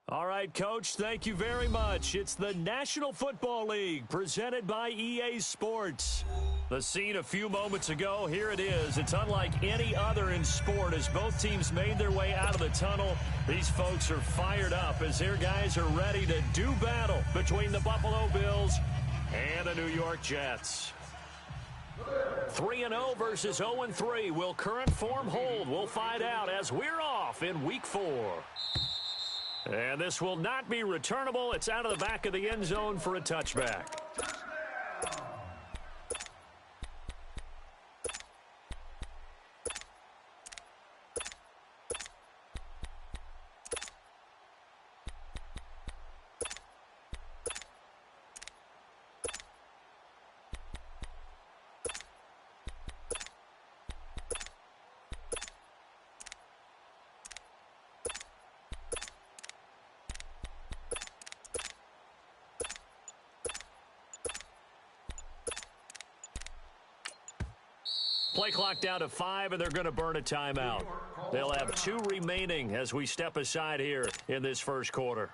All right, Coach, thank you very much. It's the National Football League presented by EA Sports. The scene a few moments ago, here it is. It's unlike any other in sport as both teams made their way out of the tunnel. These folks are fired up as their guys are ready to do battle between the Buffalo Bills and the New York Jets. 3-0 versus 0-3. Will current form hold? We'll find out as we're off in Week 4. And this will not be returnable. It's out of the back of the end zone for a touchback. Play clock down to 5, and they're going to burn a timeout. They'll have 2 remaining as we step aside here in this first quarter.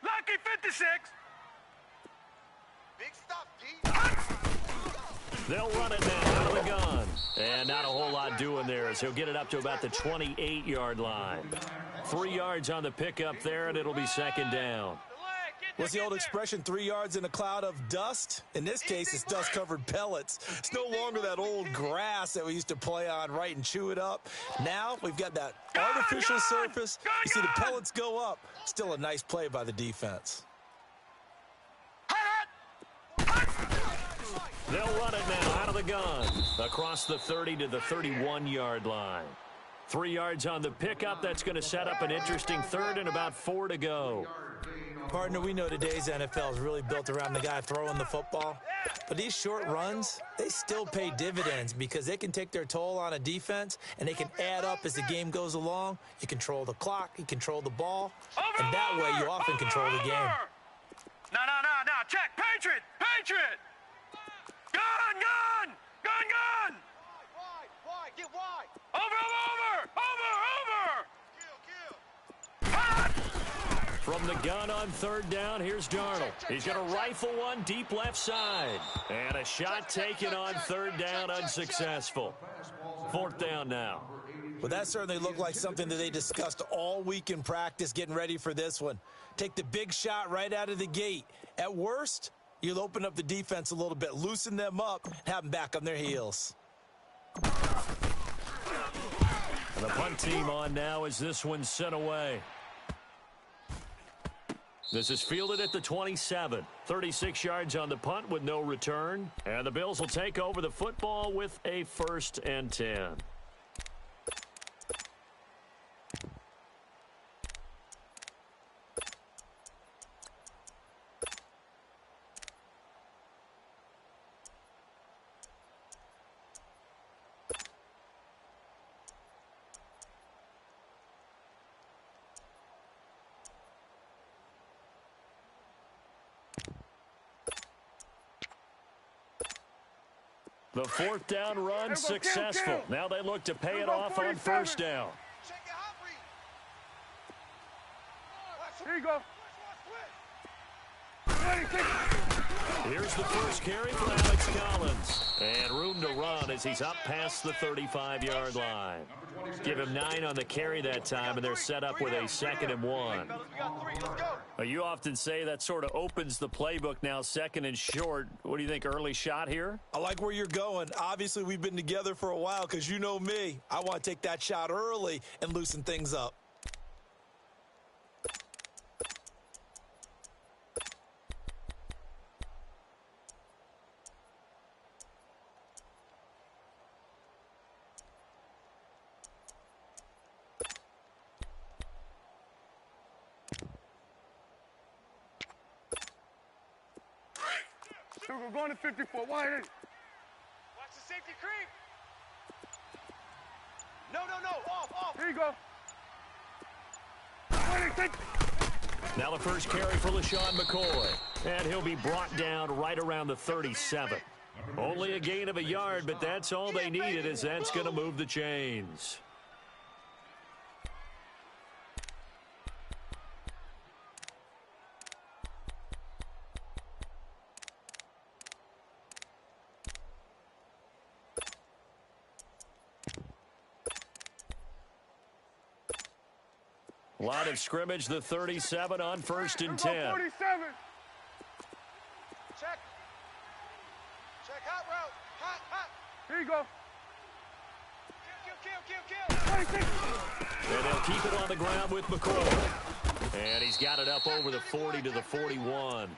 Lucky 56. Big stop, D. They'll run it now out of the gun. And not a whole lot doing there as he'll get it up to about the 28-yard line. 3 yards on the pickup there, and it'll be second down. Get What's the old expression, 3 yards in a cloud of dust? In this case, it's dust-covered pellets. It's no longer that old grass that we used to play on, right, and chew it up. Now we've got that artificial surface. You see the pellets go up. Still a nice play by the defense. They'll run it now out of the gun. Across the 30 to the 31-yard line. 3 yards on the pickup. That's going to set up an interesting third and about 4 to go. Partner, we know today's NFL is really built around the guy throwing the football. But these short runs, they still pay dividends because they can take their toll on a defense and they can add up as the game goes along. You control the clock, you control the ball, and that way you often control the game. No. Check. Patriot. Gun. Wide. Get wide. Over. From the gun on third down, here's Darnold. He's going to rifle one deep left side. And a shot taken on third down, unsuccessful. Fourth down now. Well, that certainly looked like something that they discussed all week in practice getting ready for this one. Take the big shot right out of the gate. At worst, you'll open up the defense a little bit, loosen them up, and have them back on their heels. And the punt team on now as this one's sent away. This is fielded at the 27. 36 yards on the punt with no return. And the Bills will take over the football with a 1st and 10. The 4th down run successful. Now they look to pay it off on 1st down. Check your hot read. Here you go. 26. Here's the first carry for Alex Collins. And room to run as he's up past the 35-yard line. Give him 9 on the carry that time, and they're set up with a 2nd and 1. We got 3. Let's go. Well, you often say that sort of opens the playbook now, 2nd and short. What do you think, early shot here? I like where you're going. Obviously, we've been together for a while because you know me. I want to take that shot early and loosen things up. We're going to 54. Wide in. Watch the safety creep. No. Off. Here you go. 26. Now the first carry for LaShawn McCoy. And he'll be brought down right around the 37. Only a gain of a yard, but that's all they needed, as that's going to move the chains. Line of scrimmage, the 37 on 1st and 10. 47. Check hot route. Hot. Here you go. Kill. 26. And they'll keep it on the ground with McCoy. And he's got it up over the 40 to the 41.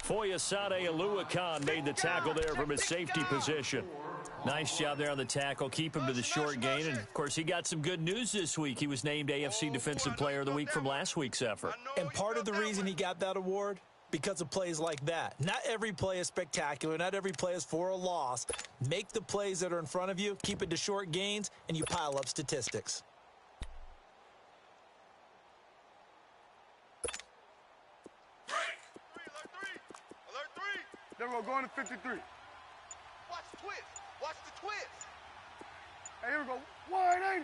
Foyesade Oluwakan made the tackle there from his safety position. Nice job there on the tackle. Keep him to the short gain. And, of course, he got some good news this week. He was named AFC Defensive Player of the Week from last week's effort. And part of the reason he got that award, because of plays like that. Not every play is spectacular. Not every play is for a loss. Make the plays that are in front of you, keep it to short gains, and you pile up statistics. Alert 3. Then we're going to 53. Watch the twist. Hey, here we go. Wide in.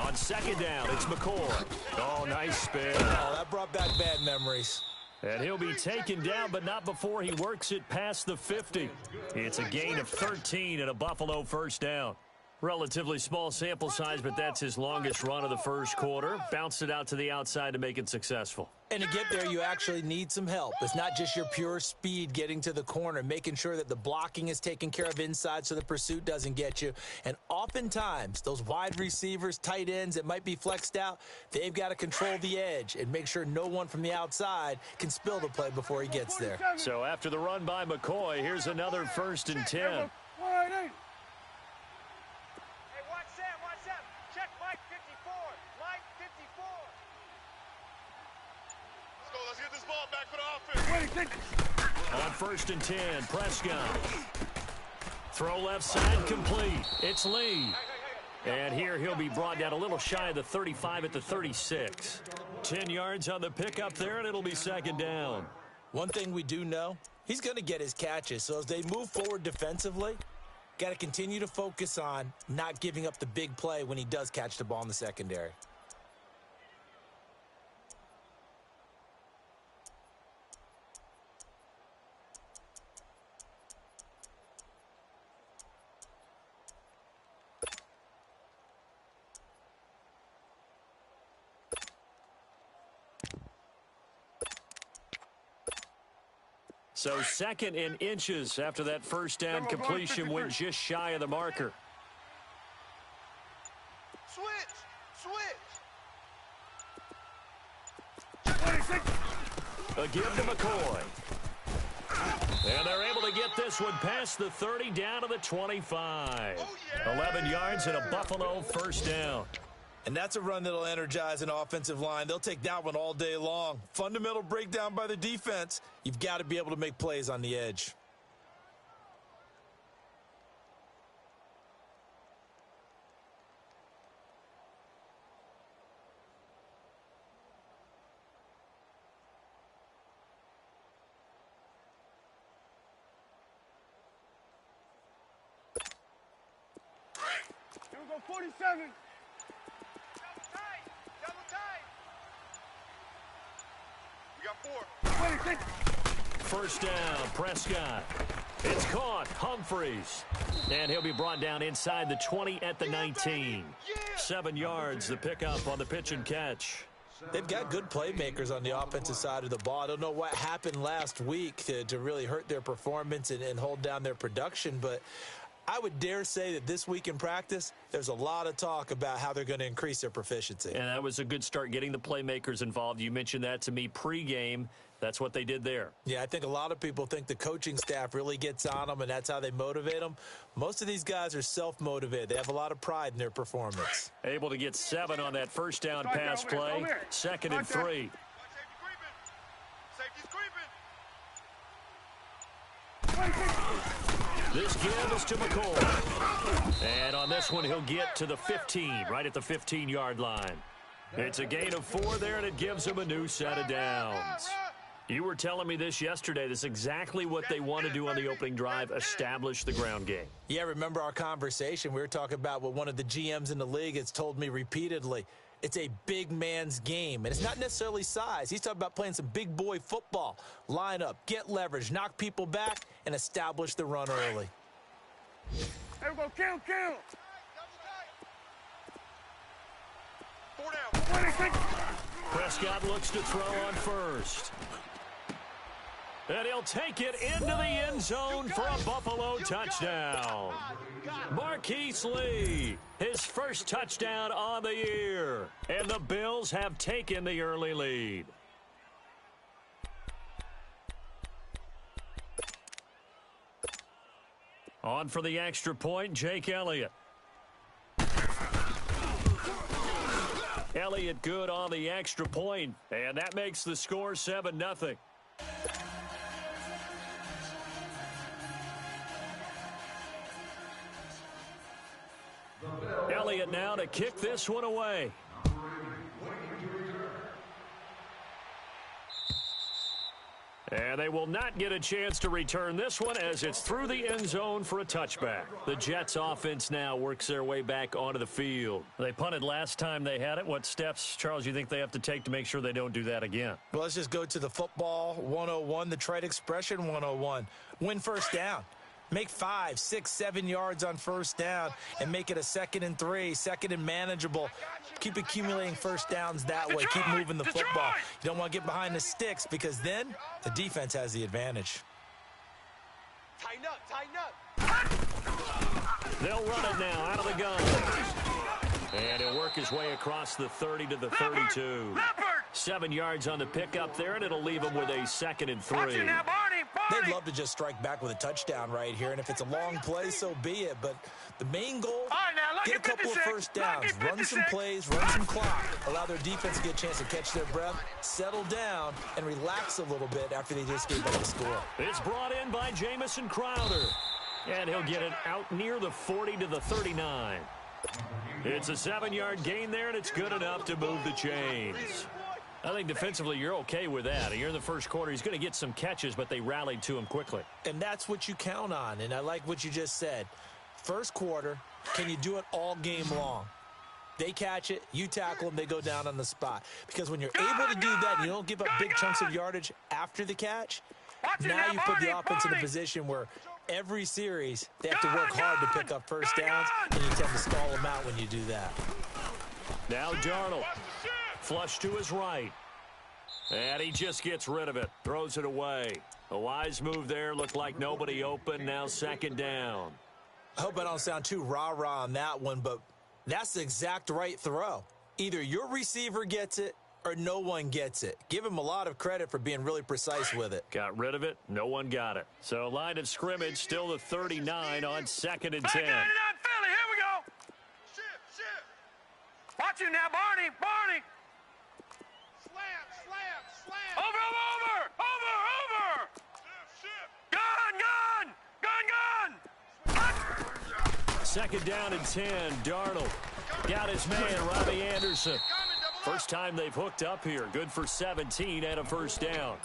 On 2nd down, it's McCoy. Oh, nice spin. Oh, that brought back bad memories. And he'll be taken down, but not before he works it past the 50. It's a gain of 13 and a Buffalo 1st down. Relatively small sample size, but that's his longest run of the first quarter. Bounced it out to the outside to make it successful. And to get there, you actually need some help. It's not just your pure speed getting to the corner, making sure that the blocking is taken care of inside so the pursuit doesn't get you. And oftentimes, those wide receivers, tight ends that might be flexed out, they've got to control the edge and make sure no one from the outside can spill the play before he gets there. So after the run by McCoy, here's another 1st and 10. Wide 8. Hey, watch Sam. Check Mike 54. Mike 54. Let's get this ball back for the offense. 26. On 1st and 10, Prescott. Throw left side complete. It's Lee. And here he'll be brought down a little shy of the 35 at the 36. 10 yards on the pickup there, and it'll be 2nd down. One thing we do know, he's going to get his catches. So as they move forward defensively, got to continue to focus on not giving up the big play when he does catch the ball in the secondary. So 2nd and inches after that 1st down completion went just shy of the marker. Switch. 26. A give to McCoy. And they're able to get this one past the 30 down to the 25. 11 yards and a Buffalo 1st down. And that's a run that'll energize an offensive line. They'll take that one all day long. Fundamental breakdown by the defense. You've got to be able to make plays on the edge. Here we go, 47. Double tight. We got 4. 26. 1st down, Prescott. It's caught, Humphreys. And he'll be brought down inside the 20 at the 19. 7 yards, the pickup on the pitch and catch. They've got good playmakers on the offensive side of the ball. I don't know what happened last week to really hurt their performance and hold down their production, but I would dare say that this week in practice, there's a lot of talk about how they're going to increase their proficiency. And that was a good start getting the playmakers involved. You mentioned that to me pregame. That's what they did there. Yeah, I think a lot of people think the coaching staff really gets on them, and that's how they motivate them. Most of these guys are self-motivated. They have a lot of pride in their performance. Able to get 7 on that 1st down pass play. 2nd and 3. Safety's creeping. This give is to McCoy. And on this one, he'll get to the 15, right at the 15-yard line. It's a gain of 4 there, and it gives him a new set of downs. You were telling me this yesterday. This is exactly what they want to do on the opening drive, establish the ground game. Yeah, remember our conversation? We were talking about what one of the GMs in the league has told me repeatedly. It's a big man's game, and it's not necessarily size. He's talking about playing some big boy football. Line up, get leverage, knock people back, and establish the run early. Here we go, kill. 4 down. 26. Prescott looks to throw on 1st. And he'll take it into the end zone for a Buffalo touchdown. Marquise Lee, his 1st touchdown on the year. And the Bills have taken the early lead. On for the extra point, Jake Elliott. Elliott good on the extra point, and that makes the score 7-0. Elliott now to kick this one away. And they will not get a chance to return this one as it's through the end zone for a touchback. The Jets offense now works their way back onto the field. They punted last time they had it. What steps, Charles, you think they have to take to make sure they don't do that again? Well, let's just go to the football 101, the trite expression 101. Win 1st down. Make 5, 6, 7 yards on first down and make it a 2nd and 3, 2nd and manageable. Keep accumulating first downs that way. Keep moving the football. You don't want to get behind the sticks because then the defense has the advantage. Tighten up, tighten up. They'll run it now out of the gun. And he'll work his way across the 30 to the 32. 7 yards on the pickup there, and it'll leave him with a 2nd and 3. They'd love to just strike back with a touchdown right here, and if it's a long play, so be it. But the main goal, get a couple of first downs, run some plays, run some clock, allow their defense to get a chance to catch their breath, settle down, and relax a little bit after they just gave up the score. It's brought in by Jamison Crowder, and he'll get it out near the 40 to the 39. It's a 7-yard gain there, and it's good enough to move the chains. I think defensively you're okay with that. You're in the first quarter. He's going to get some catches, but they rallied to him quickly. And that's what you count on, and I like what you just said. First quarter, can you do it all game long? They catch it, you tackle them, they go down on the spot. Because when you're able to do that and you don't give up big chunks of yardage after the catch, now you put the offense in a position where every series they have to work hard to pick up first downs, and you tend to stall them out when you do that. Now Darnold. Flush to his right. And he just gets rid of it. Throws it away. A wise move there. Looked like nobody open. Now 2nd down. I hope I don't sound too rah-rah on that one, but that's the exact right throw. Either your receiver gets it or no one gets it. Give him a lot of credit for being really precise with it. Got rid of it. No one got it. So line of scrimmage still the 39 on 2nd and 10. Here we go. Watch you now, Barney. Over. 2nd down and 10. Darnold got his man, Robbie Anderson. First time they've hooked up here. Good for 17 and a first down.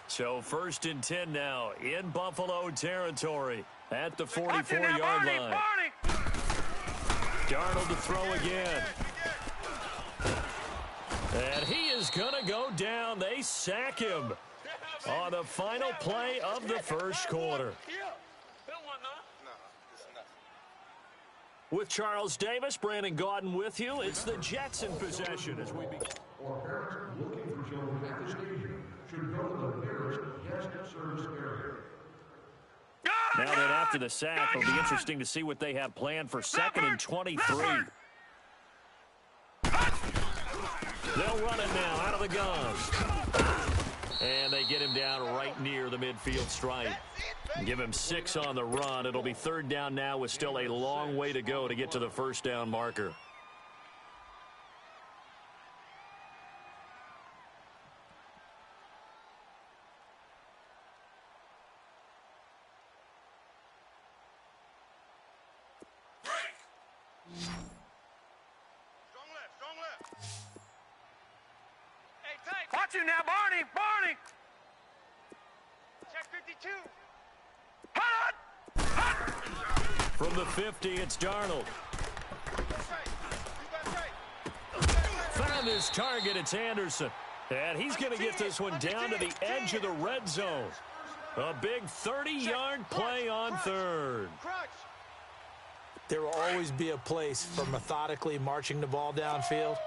So 1st and 10 now in Buffalo territory at the 44-yard line. Darnold to throw again. And he is going to go down. They sack him on the final play of the first quarter. With Charles Davis, Brandon Gaudin with you. It's the Jets in possession as we begin. Now that after the sack, it'll be interesting to see what they have planned for 2nd and 23. They'll run it now out of the gun. And they get him down right near the midfield stripe. Give him 6 on the run. It'll be 3rd down now with still a long way to go to get to the first down marker. Strong left. Hey, tight. Watch you now, Barney. Check 52. From the 50, it's Darnold. Found his target, it's Anderson. And he's going to get this one down to the edge of the red zone. A big 30-yard play on 3rd. There will always be a place for methodically marching the ball downfield.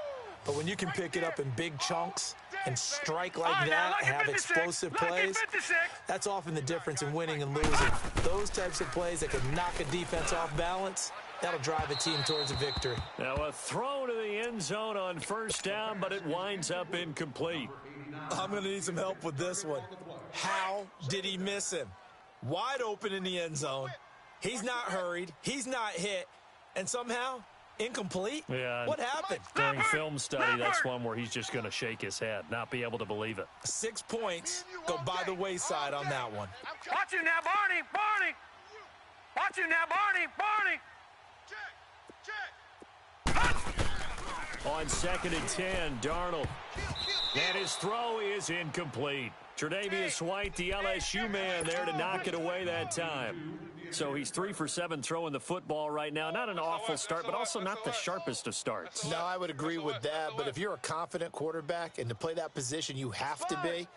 But when you can pick it up in big chunks and strike like that and have explosive plays, that's often the difference in winning and losing. Those types of plays that can knock a defense off balance, that'll drive a team towards a victory. Now a throw to the end zone on 1st down, but it winds up incomplete. I'm going to need some help with this one. How did he miss him? Wide open in the end zone. He's not hurried. He's not hit. And somehow, incomplete? Yeah. What happened? During film study, that's one where he's just going to shake his head, not be able to believe it. 6 points go by the wayside on that one. Watch you now, Barney. Watch you now, Barney. On 2nd and 10, Darnold. And his throw is incomplete. Tre'Davious White, the LSU man, there to knock it away that time. So he's 3 for 7 throwing the football right now. Not an awful start, but also not the sharpest of starts. No, I would agree with that. But if you're a confident quarterback and to play that position you have to be,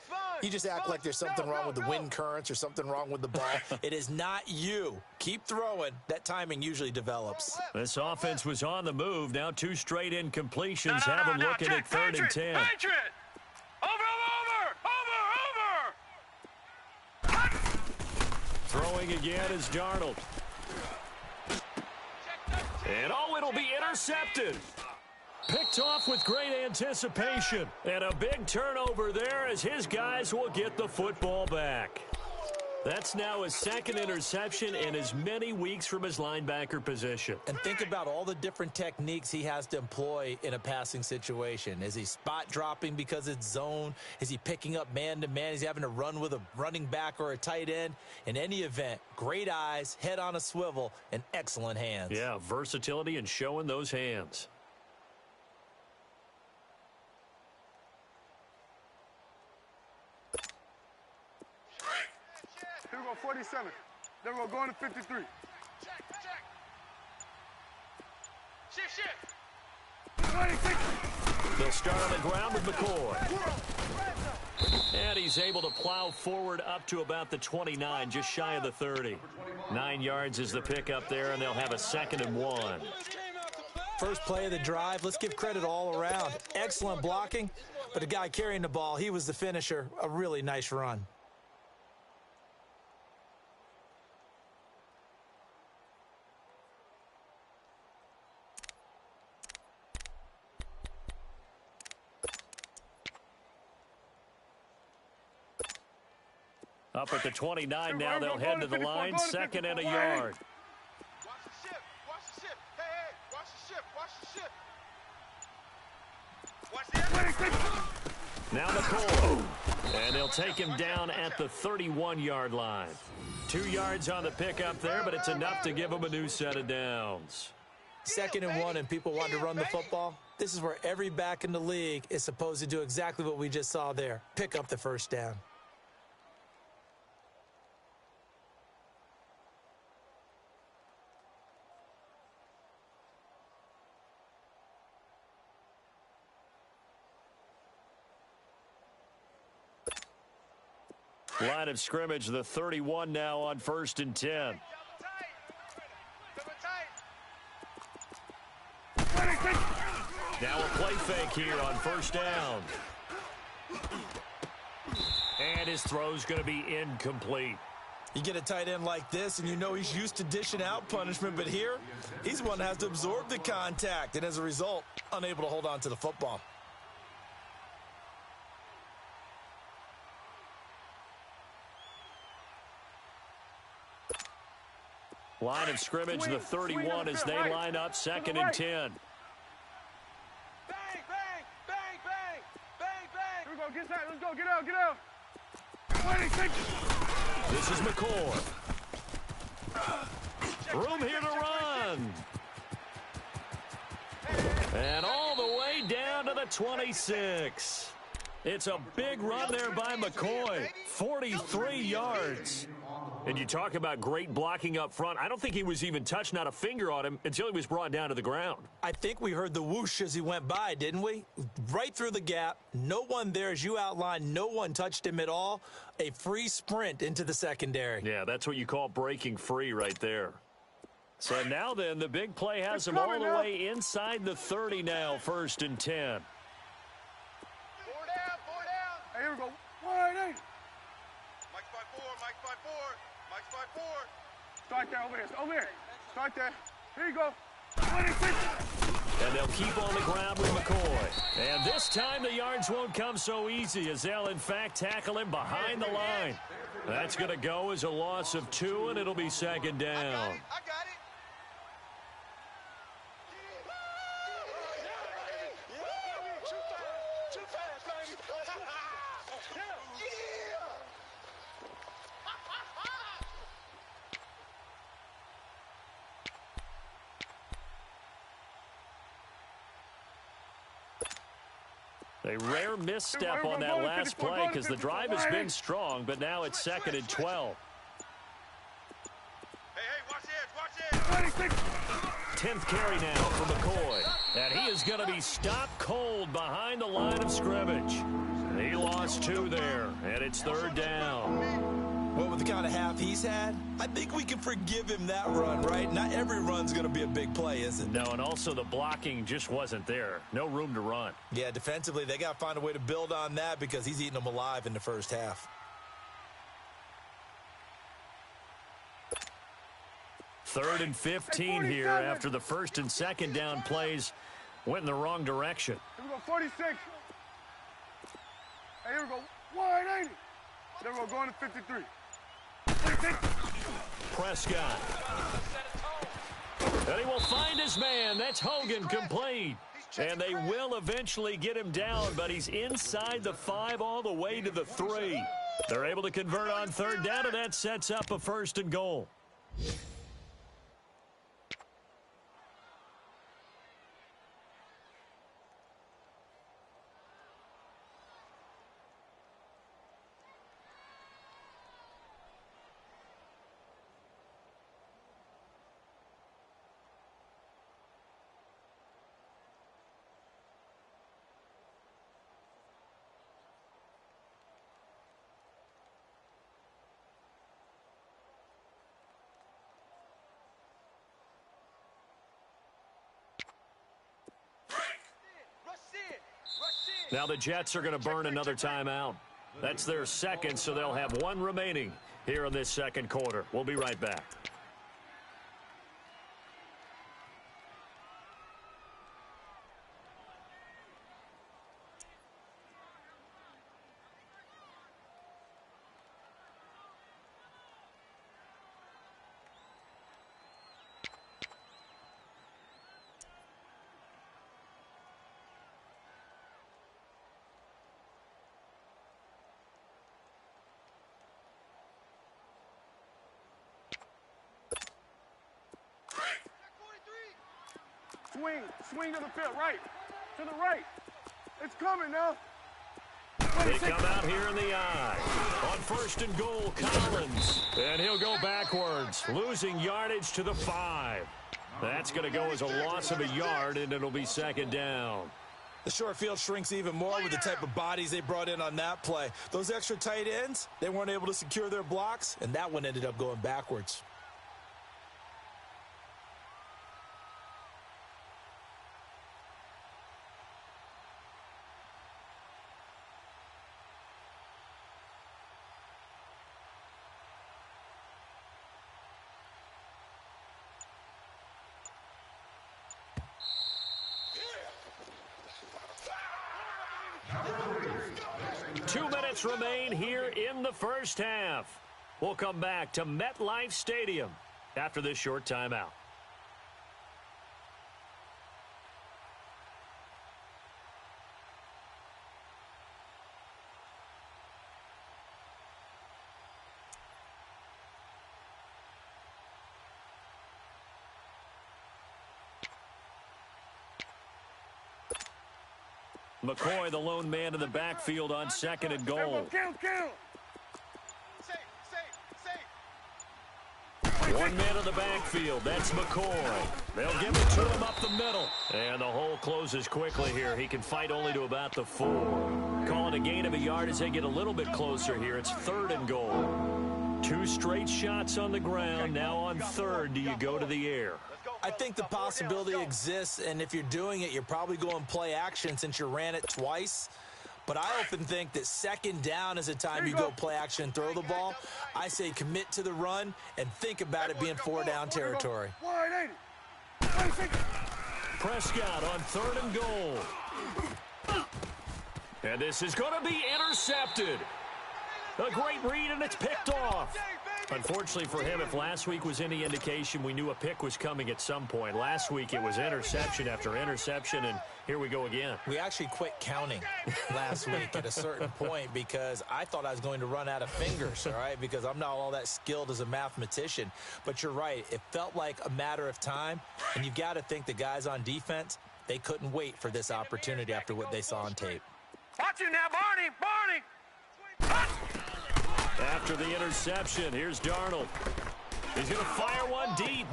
you just act like there's something wrong with the wind currents or something wrong with the ball. It is not you. Keep throwing. That timing usually develops. This offense was on the move. Now 2 straight incompletions have them looking at 3rd and 10. Patriot! Over! Throwing again is Darnold. And it'll be intercepted. Picked off with great anticipation. And a big turnover there as his guys will get the football back. That's now his 2nd interception in as many weeks from his linebacker position. And think about all the different techniques he has to employ in a passing situation. Is he spot dropping because it's zone? Is he picking up man-to-man? Is he having to run with a running back or a tight end? In any event, great eyes, head on a swivel, and excellent hands. Yeah, versatility and showing those hands. Here we go, 47. Then we're going to 53. They'll start on the ground with McCoy. And he's able to plow forward up to about the 29, just shy of the 30. 9 yards is the pickup there, and they'll have a 2nd and 1. First play of the drive, let's give credit all around. Excellent blocking, but the guy carrying the ball, he was the finisher. A really nice run. Up at the 29 now, they'll head to the line, 2nd and a yard. Watch the ship. Watch the ship. Hey, watch the ship. Watch the ship. Now McCoy. And they'll take him down at the 31-yard line. 2 yards on the pickup there, but it's enough to give him a new set of downs. 2nd and 1 and people want to run the football. This is where every back in the league is supposed to do exactly what we just saw there. Pick up the first down. Line of scrimmage, the 31 now on 1st and 10. Now a play fake here on 1st down. And his throw's going to be incomplete. You get a tight end like this, and you know he's used to dishing out punishment, but here, he's the one that has to absorb the contact, and as a result, unable to hold on to the football. Line of scrimmage, the 31 as they line up, 2nd and 10. Bang, bang, bang, bang, bang, bang. Here we go, get that. Let's go, get out, get out. 26. This is McCoy. Room here to run. And all the way down to the 26. It's a big run there by McCoy. 43 yards. And you talk about great blocking up front. I don't think he was even touched, not a finger on him, until he was brought down to the ground. I think we heard the whoosh as he went by, didn't we? Right through the gap. No one there, as you outlined. No one touched him at all. A free sprint into the secondary. Yeah, that's what you call breaking free right there. So now then, the big play has him all the way inside the 30 now, 1st and 10. 4 down, 4 down. Hey, here we go. 1-8. Mike's by 4, Mike's by 4. Mike's by 4. Start there, over here. Start there. Here you go. 26. And they'll keep on the ground with McCoy. And this time the yards won't come so easy as they'll, in fact, tackle him behind the line. That's going to go as a loss of 2, and it'll be 2nd down. I got it. A rare misstep on that last play because the drive has been strong, but now it's 2nd and 12. Hey, 10th carry now for McCoy. And he is going to be stopped cold behind the line of scrimmage. He lost 2 there, and it's 3rd down. Well, with the kind of half he's had, I think we can forgive him that run, right? Not every run's going to be a big play, is it? No, and also the blocking just wasn't there. No room to run. Yeah, defensively, they got to find a way to build on that because he's eating them alive in the first half. 3rd and 15 here after the 1st and 2nd down plays went in the wrong direction. Here we go, 46. Hey, here we go, 180. There we go, going to 53. 56. Prescott. And he will find his man. That's Hogan, complete. And they will eventually get him down, but he's inside the 5 all the way to the 3. They're able to convert on 3rd down, and that sets up a 1st and goal. Now the Jets are going to burn another timeout. That's their 2nd, so they'll have 1 remaining here in this 2nd quarter. We'll be right back. Swing to the field, right, to the right. It's coming now. They come out here in the eye. On 1st and goal, Collins. And he'll go backwards, losing yardage to the 5. That's going to go as a loss of a yard, and it'll be 2nd down. The short field shrinks even more with the type of bodies they brought in on that play. Those extra tight ends, they weren't able to secure their blocks, and that one ended up going backwards. Remain here in the 1st half. We'll come back to MetLife Stadium after this short timeout. McCoy, the lone man in the backfield on 2nd and goal. One man in the backfield. That's McCoy. They'll give it to him up the middle. And the hole closes quickly here. He can fight only to about the 4. Call it a gain of a yard as they get a little bit closer here. It's 3rd and goal. 2 straight shots on the ground. Now on 3rd, do you go to the air? I think the possibility exists, and if you're doing it, you're probably going play action since you ran it twice. But I often think that 2nd down is a time you go play action and throw the ball. I say commit to the run and think about it being 4-down territory. Prescott on 3rd and goal. And this is going to be intercepted. A great read, and it's picked off. Unfortunately for him, if last week was any indication, we knew a pick was coming at some point. Last week it was interception after interception, and here we go again. We actually quit counting last week at a certain point because I thought I was going to run out of fingers, all right, because I'm not all that skilled as a mathematician. But you're right. It felt like a matter of time, and you've got to think the guys on defense, they couldn't wait for this opportunity after what they saw on tape. Watch you now, Barney! Barney! After the interception, here's Darnold. He's going to fire one deep.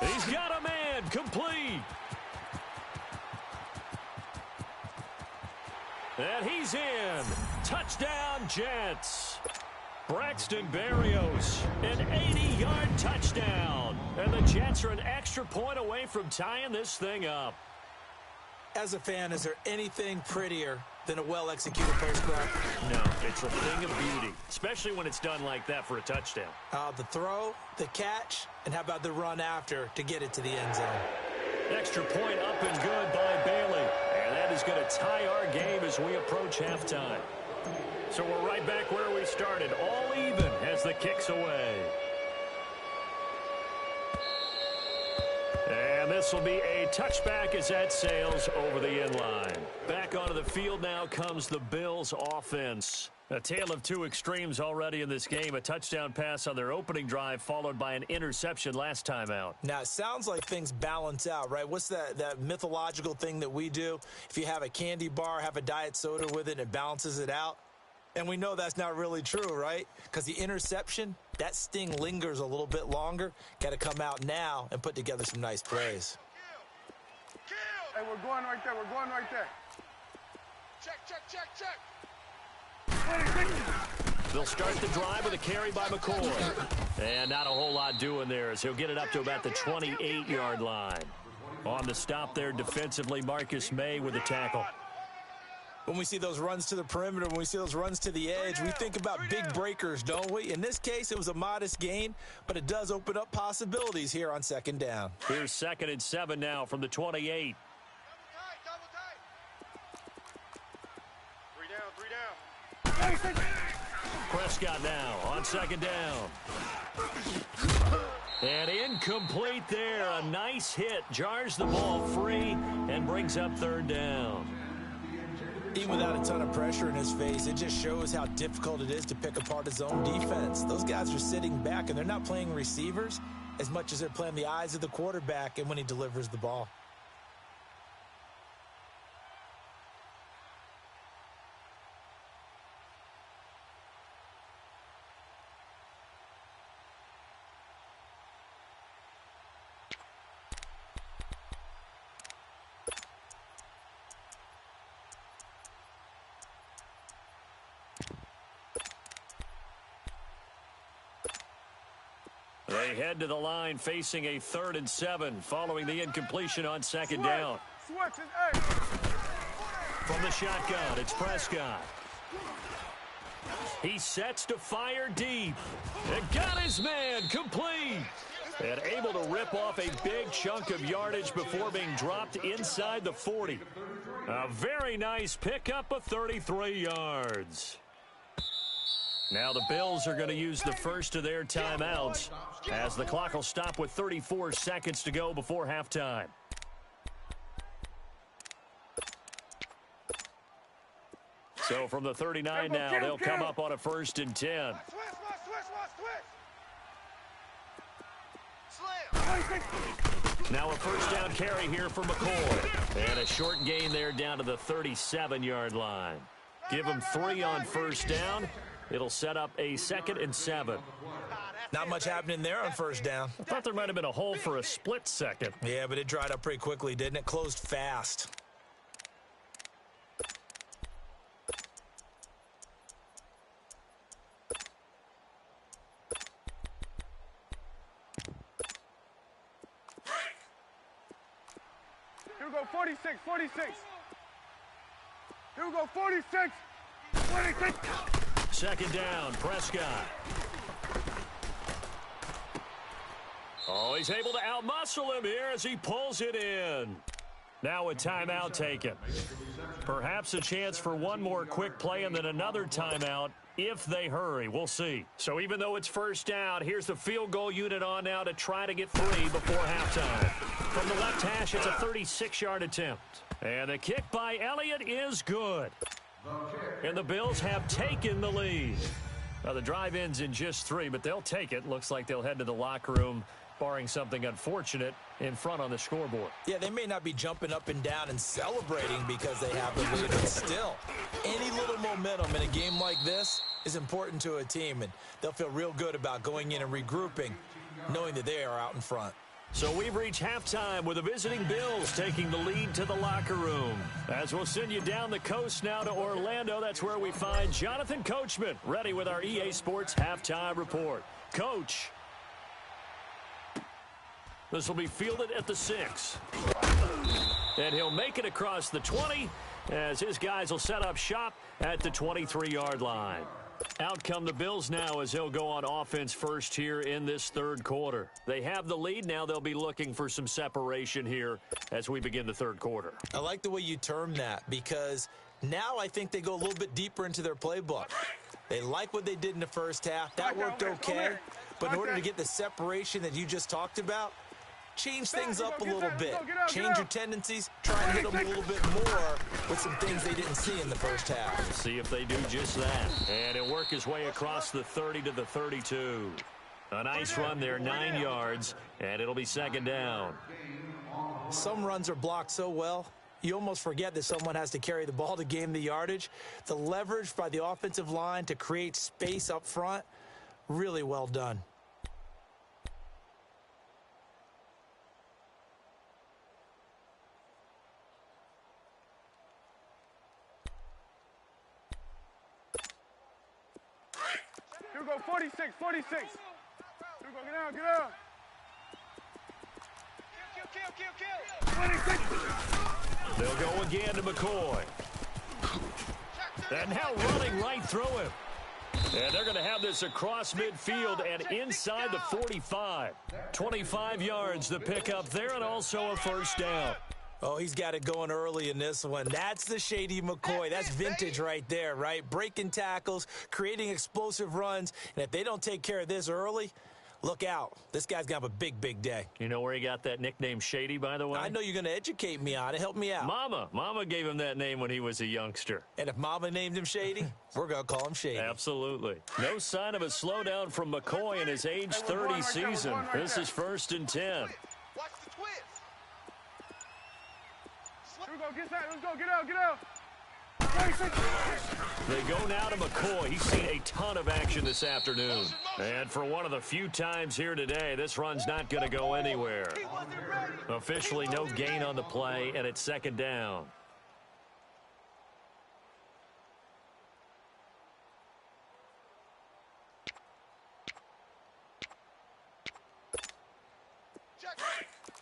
He's got a man. complete. And he's in. Touchdown, Jets. Braxton Berrios, an 80-yard touchdown. And the Jets are an extra point away from tying this thing up. As a fan, is there anything prettier than a well-executed first grab? No, it's a thing of beauty, especially when it's done like that for a touchdown. The throw, the catch, and how about the run after to get it to the end zone? Extra point up and good by Bailey. And that is going to tie our game as we approach halftime. So we're right back where we started, all even as the kick's away. And this will be a touchback as that sails over the end line. Back onto the field now comes the Bills offense. A tale of two extremes already in this game. A touchdown pass on their opening drive followed by an interception last time out. Now, it sounds like things balance out, right? What's that mythological thing that we do? If you have a candy bar, have a diet soda with it, it balances it out. And we know that's not really true, right? Because the interception, that sting lingers a little bit longer. Got to come out now and put together some nice plays. Hey, we're going right there. We're going right there. Check, check, check, check. They'll start the drive with a carry by McCoy. And not a whole lot doing there as he'll get it up to about the 28-yard line. On the stop there defensively, Marcus May with the tackle. When we see those runs to the perimeter, when we see those runs to the edge, we think about big breakers, don't we? In this case, it was a modest gain, but it does open up possibilities here on second down. Here's 2nd and 7 now from the 28. Prescott now on 2nd down. And incomplete there. A nice hit. Jars the ball free and brings up 3rd down. Even without a ton of pressure in his face, it just shows how difficult it is to pick apart his own defense. Those guys are sitting back, and they're not playing receivers as much as they're playing the eyes of the quarterback and when he delivers the ball. They head to the line facing a 3rd and 7 following the incompletion on 2nd down. From the shotgun, it's Prescott. He sets to fire deep. And got his man complete. And able to rip off a big chunk of yardage before being dropped inside the 40. A very nice pickup of 33 yards. Now the Bills are going to use the first of their timeouts as the clock will stop with 34 seconds to go before halftime. So from the 39 now, they'll come up on a 1st and 10. Now a 1st down carry here for McCoy. And a short gain there down to the 37-yard line. Give him 3 on 1st down. It'll set up a 2nd and 7. Not much happening there on 1st down. I thought there might have been a hole for a split second. Yeah, but it dried up pretty quickly, didn't it? Closed fast. Here we go, 46, 46. Here we go, 46, 46. 2nd down, Prescott. Oh, he's able to outmuscle him here as he pulls it in. Now a timeout taken. Perhaps a chance for one more quick play and then another timeout if they hurry. We'll see. So even though it's 1st down, here's the field goal unit on now to try to get 3 before halftime. From the left hash, it's a 36-yard attempt. And the kick by Elliott is good. And the Bills have taken the lead. Now the drive ends in just 3, but they'll take it. Looks like they'll head to the locker room, barring something unfortunate, in front on the scoreboard. Yeah, they may not be jumping up and down and celebrating because they have the lead, but still, any little momentum in a game like this is important to a team, and they'll feel real good about going in and regrouping, knowing that they are out in front. So we've reached halftime with the visiting Bills taking the lead to the locker room. As we'll send you down the coast now to Orlando, that's where we find Jonathan Coachman ready with our EA Sports halftime report. Coach. This will be fielded at the 6. And he'll make it across the 20 as his guys will set up shop at the 23-yard line. Out come the Bills now as they'll go on offense first here in this third quarter. They have the lead. Now they'll be looking for some separation here as we begin the third quarter. I like the way you term that because now I think they go a little bit deeper into their playbook. They like what they did in the first half. That worked okay. But in order to get the separation that you just talked about, change things up a little bit. Change your tendencies. Try and hit them a little bit more with some things they didn't see in the first half. See if they do just that. And he'll work his way across the 30 to the 32. A nice run there, 9 yards, and it'll be second down. Some runs are blocked so well, you almost forget that someone has to carry the ball to gain the yardage. The leverage by the offensive line to create space up front, really well done. Here we go, 46, 46. Here we go, get out, get out. Kill. 26. They'll go again to McCoy. And now running right through him. And they're going to have this across midfield and inside the 45. 25 yards the pickup there and also a first down. Oh, he's got it going early in this one. That's the Shady McCoy. That's vintage right there, right? Breaking tackles, creating explosive runs. And if they don't take care of this early, look out. This guy's going to have a big, big day. You know where he got that nickname Shady, by the way? I know you're going to educate me on it. Help me out. Mama gave him that name when he was a youngster. And if Mama named him Shady, we're going to call him Shady. Absolutely. No sign of a slowdown from McCoy in his age 30 season. This is 1st and 10. Watch the twist. Here we go, get that, let's go, get out, get out. 26. They go now to McCoy. He's seen a ton of action this afternoon. And for one of the few times here today, this run's not going to go anywhere. Officially no gain on the play, and it's second down.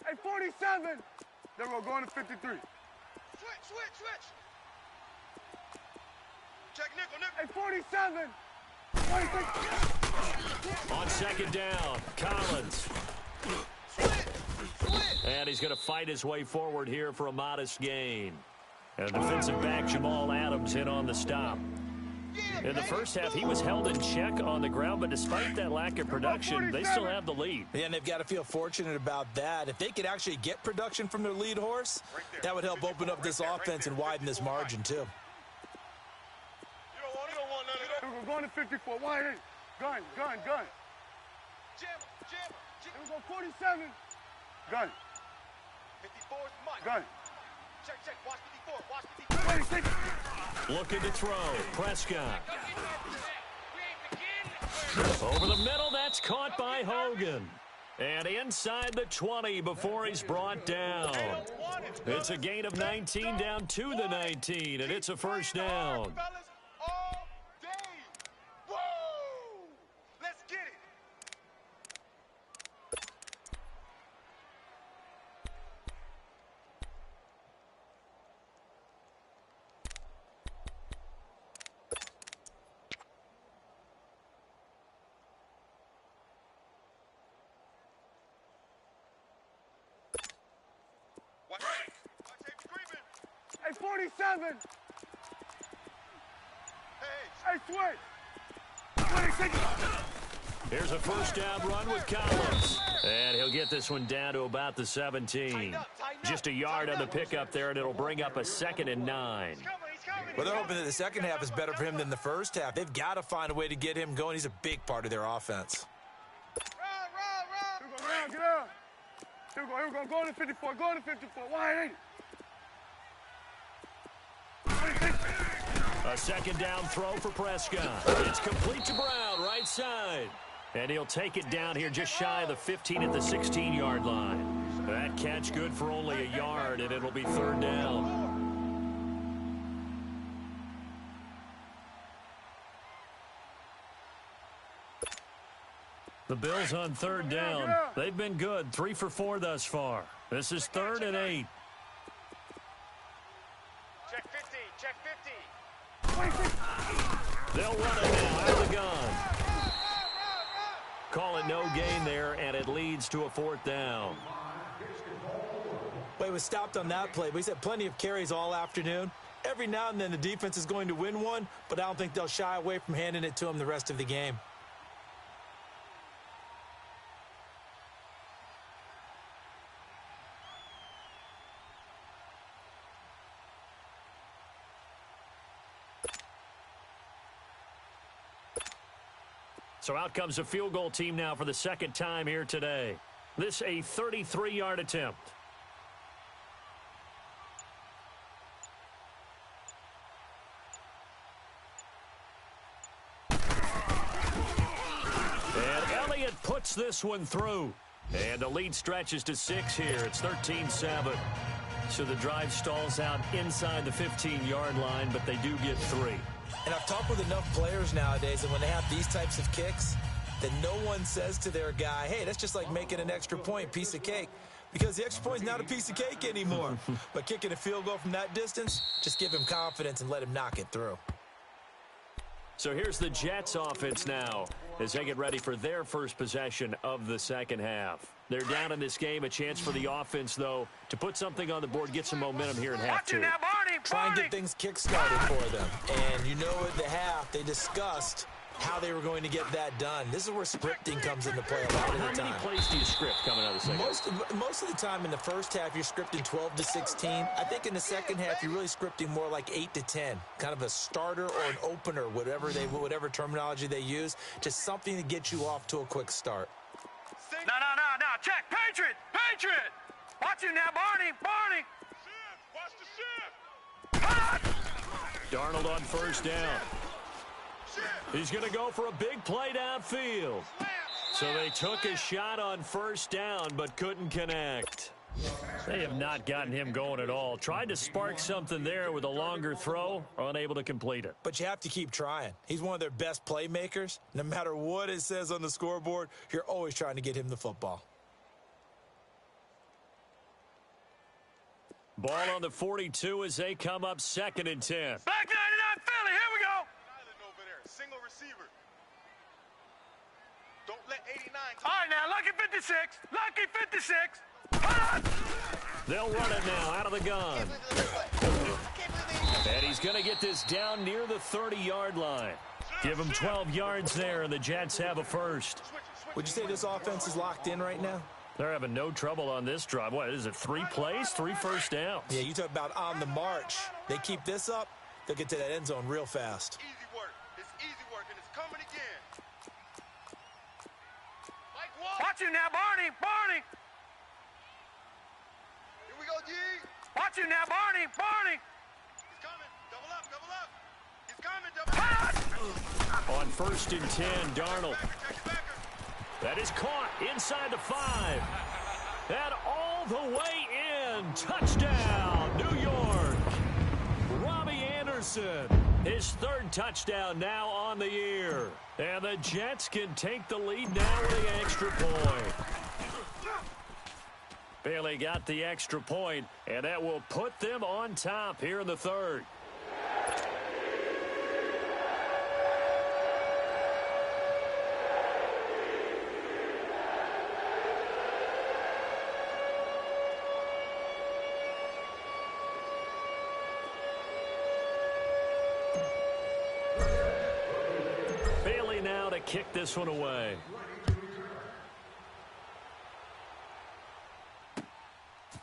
Hey, 47. There we go, going to 53. Switch. Check nickel. Hey, 47. 26. On second down, Collins. And he's going to fight his way forward here for a modest gain. And defensive back Jamal Adams in on the stop. In the first half, he was held in check on the ground, but despite that lack of production, they still have the lead. Yeah, and they've got to feel fortunate about that. If they could actually get production from their lead horse, that would help open up this offense and widen this margin, too. You don't want none of that. We're going to 54. Wide in. Gun. Jam. Here we go, 47. Gun. 54 is Mike. Gun. Check. Watch 54. 26. Looking to throw. Prescott. Over the middle, that's caught by Hogan. And inside the 20 before he's brought down. It's a gain of 19 down to the 19, and it's a first down. Hey, 47. Hey, switch. 26. Here's a first down run with Collins. And he'll get this one down to about the 17. Just a yard on the pickup there, and it'll bring up a 2nd and 9. Well, they're hoping that the second half is better for him than the first half. They've got to find a way to get him going. He's a big part of their offense. Run. Get out. Here we go. Going to 54. Wide in. A second down throw for Prescott. It's complete to Brown, right side. And he'll take it down here just shy of the 15 at the 16-yard line. That catch good for only a yard, and it'll be third down. The Bills on third down. They've been good, 3 for 4 thus far. This is 3rd and 8. Check 50, check 50. They'll run it now out of the gun. Call it no gain there, and it leads to a 4th down. Well, he was stopped on that play, but he's had plenty of carries all afternoon. Every now and then the defense is going to win one, but I don't think they'll shy away from handing it to him the rest of the game. So out comes a field goal team now for the second time here today. This a 33-yard attempt. And Elliott puts this one through. And the lead stretches to 6 here. It's 13-7. So the drive stalls out inside the 15-yard line, but they do get 3. And I've talked with enough players nowadays, and when they have these types of kicks, that no one says to their guy, hey, that's just like making an extra point, piece of cake. Because the extra point's not a piece of cake anymore. But kicking a field goal from that distance, just give him confidence and let him knock it through. So here's the Jets offense now as they get ready for their first possession of the second half. They're down in this game. A chance for the offense, though, to put something on the board, get some momentum here in half 2. Try and get things kick-started for them. And you know at the half, they discussed how they were going to get that done. This is where scripting comes into play a lot of the time. How many plays do you script coming out of the second? Most of the time in the first half, you're scripting 12 to 16. I think in the second half, you're really scripting more like 8 to 10. Kind of a starter or an opener, whatever terminology they use. Just something to get you off to a quick start. No. Check. Patriot. Watch him now, Barney. Watch the shift. Darnold on first down. He's going to go for a big play downfield. So they took a shot on first down, but couldn't connect. They have not gotten him going at all. Tried to spark something there with a longer throw, unable to complete it. But you have to keep trying. He's one of their best playmakers. No matter what it says on the scoreboard, you're always trying to get him the football. Ball on the 42 as they come up 2nd and 10. Back 99 Philly, here we go. Island over there, single receiver. Don't let 89 All right, now, lucky 56. They'll run it now out of the gun. And he's going to get this down near the 30-yard line. Give him 12 yards there, and the Jets have a first. Would you say this offense is locked in right now? They're having no trouble on this drive. What is it, 3 plays, 3 first downs? Yeah, you talk about on the march. They keep this up, they'll get to that end zone real fast. Easy work. It's easy work, and it's coming again. Mike Watt. Watch him now, Barney. Here we go, D. Watch him now, Barney. He's coming. Double up. He's coming, double up. On 1st and 10, Darnold. Backer. That is caught inside the 5. And all the way in. Touchdown, New York. Robbie Anderson, his 3rd touchdown now on the year. And the Jets can take the lead now with the extra point. Bailey got the extra point, and that will put them on top here in the 3rd. Kick this one away.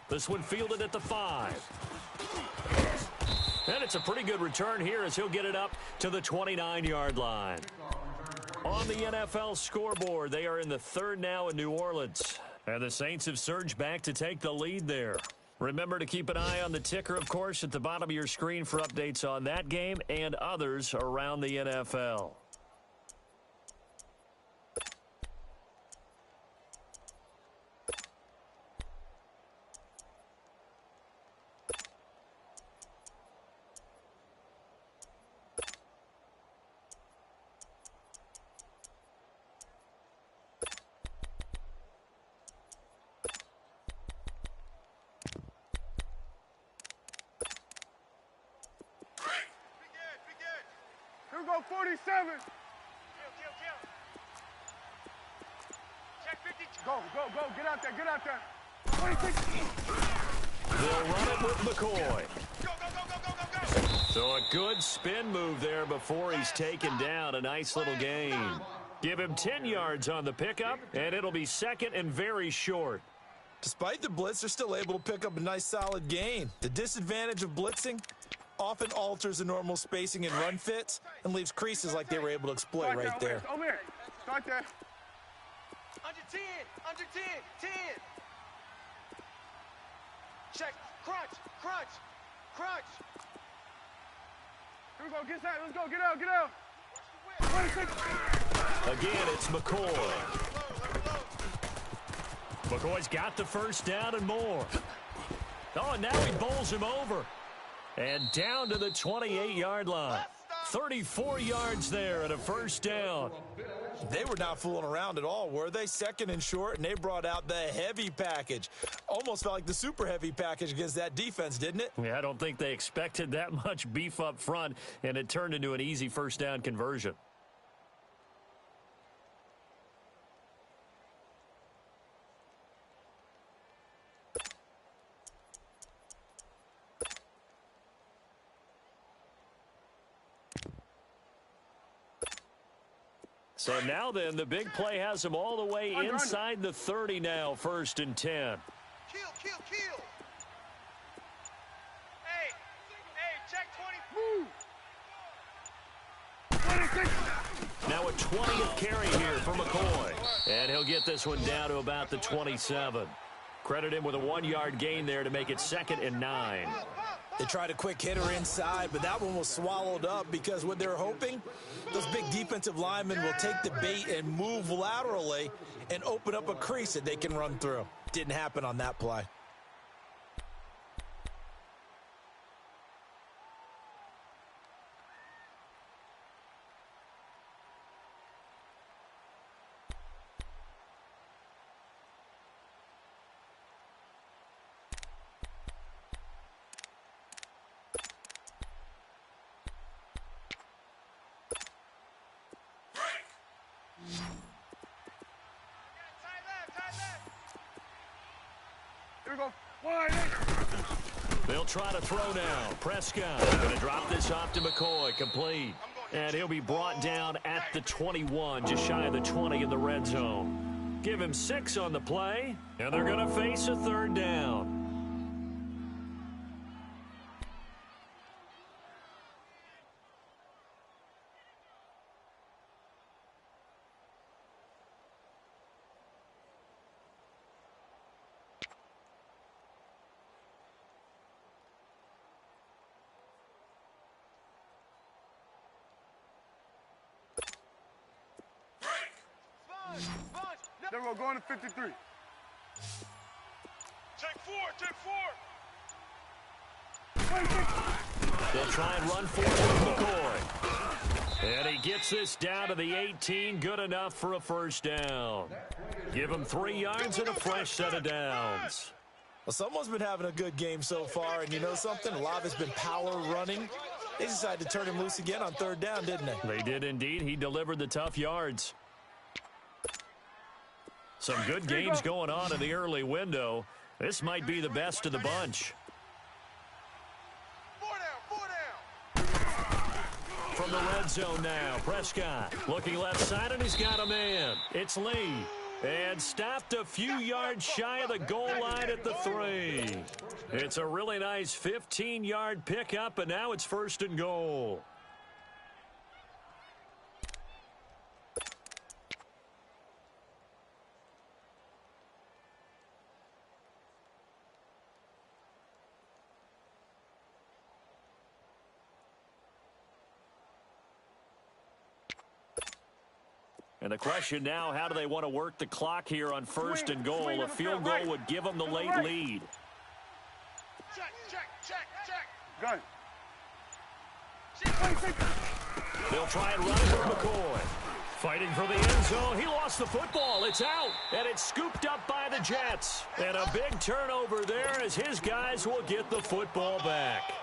This one fielded at the 5. And it's a pretty good return here as he'll get it up to the 29-yard line. On the NFL scoreboard, they are in the 3rd now in New Orleans. And the Saints have surged back to take the lead there. Remember to keep an eye on the ticker, of course, at the bottom of your screen for updates on that game and others around the NFL. we go, 47. Kill. Check 52. Go. Get out there. 26. They'll run it with McCoy. Go. So a good spin move there before he's taken down. A nice little gain. Give him 10 yards on the pickup, and it'll be second and very short. Despite the blitz, they're still able to pick up a nice solid gain. The disadvantage of blitzing often alters the normal spacing and run fits and leaves creases like they were able to exploit right there. Over here. Start there. Under 10. 10. Check. Crunch. Here we go. Get set. Let's go. Get out. 26. Again, it's McCoy. McCoy's got the first down and more. Oh, and now he bowls him over. And down to the 28-yard line. 34 yards there and a first down. They were not fooling around at all, were they? Second and short, and they brought out the heavy package. Almost felt like the super heavy package against that defense, didn't it? Yeah, I don't think they expected that much beef up front, and it turned into an easy first down conversion. So now then, the big play has them all the way inside the 30 now, 1st and 10. Kill. Hey, check 20. Move. Now a 20th carry here for McCoy. And he'll get this one down to about the 27. Credit him with a 1-yard gain there to make it 2nd and 9. They tried a quick hitter inside, but that one was swallowed up because what they're hoping, those big defensive linemen will take the bait and move laterally and open up a crease that they can run through. Didn't happen on that play. Here we go. Wide. They'll try to throw now. Prescott going to drop this off to McCoy. Complete. And he'll be brought down at the 21, just shy of the 20 in the red zone. Give him 6 on the play, and they're going to face a 3rd down. Then we're going to 53. Take 4. They'll try and run forward with McCoy. And he gets this down to the 18. Good enough for a first down. Give him 3 yards and a fresh set of downs. Well, someone's been having a good game so far, and you know something? A lot of it's been power running. They decided to turn him loose again on 3rd down, didn't they? They did indeed. He delivered the tough yards. Some good games going on in the early window. This might be the best of the bunch. 4 down. From the red zone now, Prescott looking left side, and he's got a man. It's Lee. And stopped a few yards shy of the goal line at the 3. It's a really nice 15-yard pickup, and now it's 1st and goal. And the question now, how do they want to work the clock here on 1st and goal? A field goal would give them the late lead. Check. Good. They'll try and run it for McCoy. Fighting for the end zone. He lost the football. It's out, and it's scooped up by the Jets. And a big turnover there as his guys will get the football back.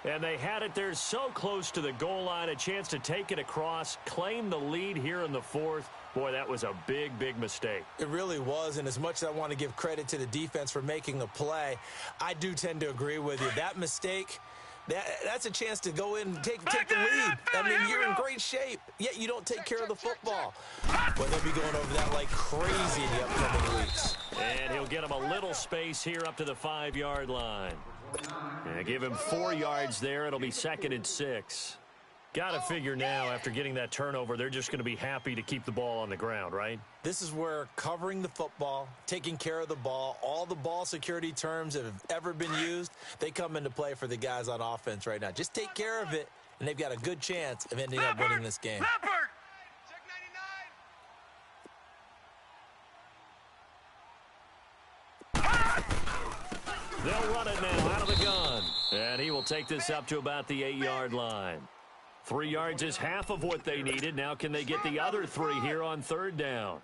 And they had it there so close to the goal line, a chance to take it across, claim the lead here in the fourth. Boy, that was a big, big mistake. It really was, and as much as I want to give credit to the defense for making the play, I do tend to agree with you. That mistake, that's a chance to go in and take the lead. I mean, you're in great shape, yet you don't take care of the football. Well, they'll be going over that like crazy in the upcoming weeks. And he'll get him a little space here up to the 5-yard line. And give him 4 yards there. It'll be 2nd and 6. Got to figure now, after getting that turnover, they're just going to be happy to keep the ball on the ground, right? This is where covering the football, taking care of the ball, all the ball security terms that have ever been used, they come into play for the guys on offense right now. Just take care of it, and they've got a good chance of ending up winning this game. Leopard! Check 99. They'll run it now out of the gun. And he will take this up to about the 8-yard line. 3 yards is half of what they needed. Now can they get the other 3 here on 3rd down?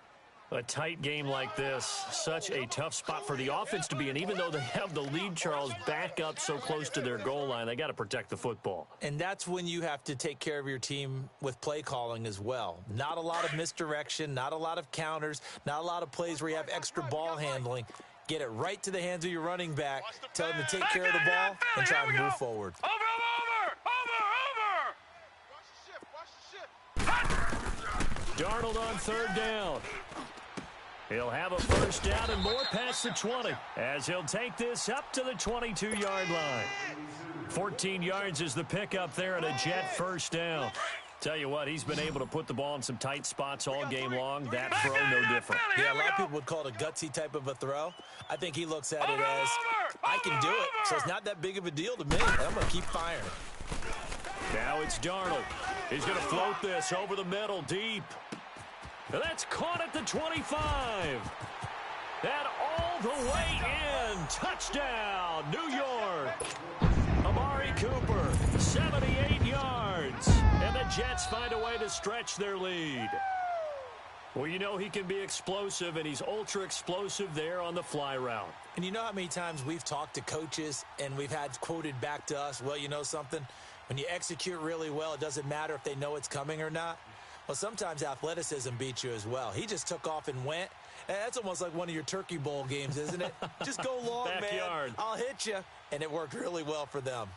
A tight game like this, such a tough spot for the offense to be in. Even though they have the lead, Charles, back up so close to their goal line, they got to protect the football. And that's when you have to take care of your team with play calling as well. Not a lot of misdirection, not a lot of counters, not a lot of plays where you have extra ball handling. Get it right to the hands of your running back, tell him to take care of the ball, and try and move forward. Over! Darnold on 3rd down. He'll have a 1st down and more past the 20 as he'll take this up to the 22-yard line. 14 yards is the pickup there and a Jet 1st down. Tell you what, he's been able to put the ball in some tight spots all game long. That throw, no different. Yeah, a lot of people would call it a gutsy type of a throw. I think he looks at it as, I can do it, so it's not that big of a deal to me. I'm going to keep firing. Now it's Darnold. He's going to float this over the middle, deep. And that's caught at the 25. That all the way in. Touchdown, New York. Amari Cooper, 78 yards. And the Jets find a way to stretch their lead. Well, you know he can be explosive, and he's ultra-explosive there on the fly route. And you know how many times we've talked to coaches and we've had quoted back to us, well, you know something? When you execute really well, it doesn't matter if they know it's coming or not. Well, sometimes athleticism beats you as well. He just took off and went. And that's almost like one of your Turkey Bowl games, isn't it? Just go long, Backyard. man. I'll hit you. And it worked really well for them.